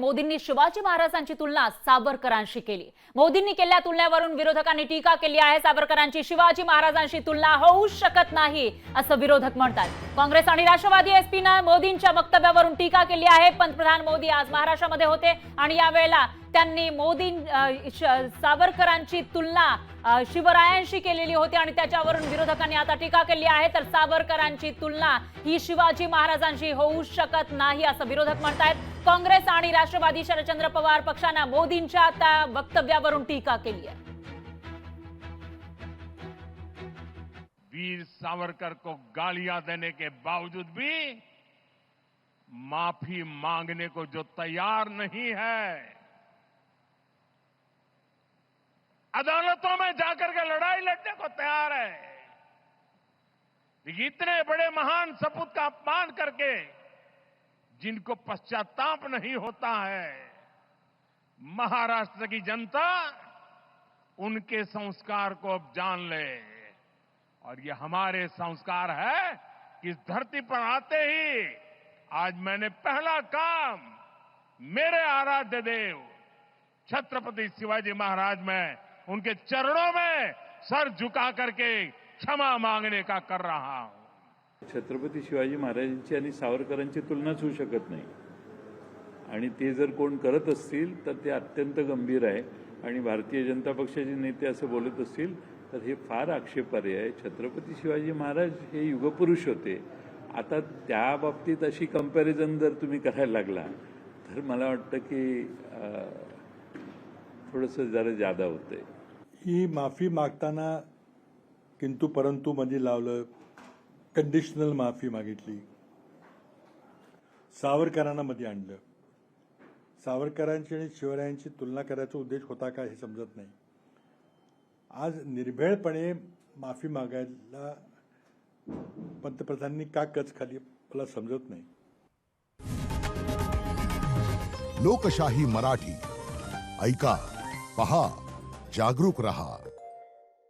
मोदींनी शिवाजी महाराजांची तुलना सावरकरांशी केली। मोदींनी केलेल्या तुलनेवरून विरोधकांनी टीका केली आहे। सावरकरांची शिवाजी महाराजांशी तुलना होऊच शकत नाही असं विरोधक म्हणतात। काँग्रेस आणि राष्ट्रवादी एसपीने मोदींच्या वक्तव्यावरून टीका केली आहे। पंतप्रधान मोदी आज महाराष्ट्रामध्ये होते आणि यावेळेला त्यांनी सावरकरांची तुलना शिवरायांशी केलेली होती आणि त्याच्यावरून विरोधकांनी आता टीका केली आहे। तर सावरकरांची तुलना ही शिवाजी महाराजांशी होऊ शकत नाही असं विरोधक म्हणतात। काँग्रेस आणि राष्ट्रवादी शरदचंद्र पवार पक्षाने मोदींच्या त्या वक्तव्यावरून टीका केली आहे। वीर सावरकर को गालियां देने के बावजूद भी माफी मांगने को जो तैयार नहीं है, अदालतों में जाकर के लड़ाई लड़ने को तैयार है, इतने बड़े महान सपूत का अपमान करके जिनको पश्चाताप नहीं होता है, महाराष्ट्र की जनता उनके संस्कार को अब जान ले। और ये हमारे संस्कार है कि इस धरती पर आते ही आज मैंने पहला काम मेरे आराध्य देव छत्रपति शिवाजी महाराज में उनके चरणों में सर झुका करके क्षमा मांगने का कर रहा हूं। छत्रपती शिवाजी महाराजांची आणि सावरकरांची तुलनाच होऊ शकत नाही आणि ते जर कोण करत असतील तर ते अत्यंत गंभीर आहे आणि भारतीय जनता पक्षाचे नेते असं बोलत असतील तर हे फार आक्षेपार्ह आहे। छत्रपती शिवाजी महाराज हे युगपुरुष होते। आता त्या बाबतीत अशी कंपॅरिझन जर तुम्ही करायला लागला तर मला वाटतं की थोडंसं जरा जादा होतंय। ही माफी मागताना किंतु परंतु मध्ये लावलं, कंडिशनल माफी मागितली, सावरकरांना मध्ये आणलं। सावरकरांची आणि शिवरायांची तुलना करायचा उद्देश होता का हे समजत नाही। आज निर्भेळपणे माफी मागायला पंतप्रधानांनी का कच खाली मला समजत नाही। लोकशाही मराठी ऐका, पहा, जागरूक रहा।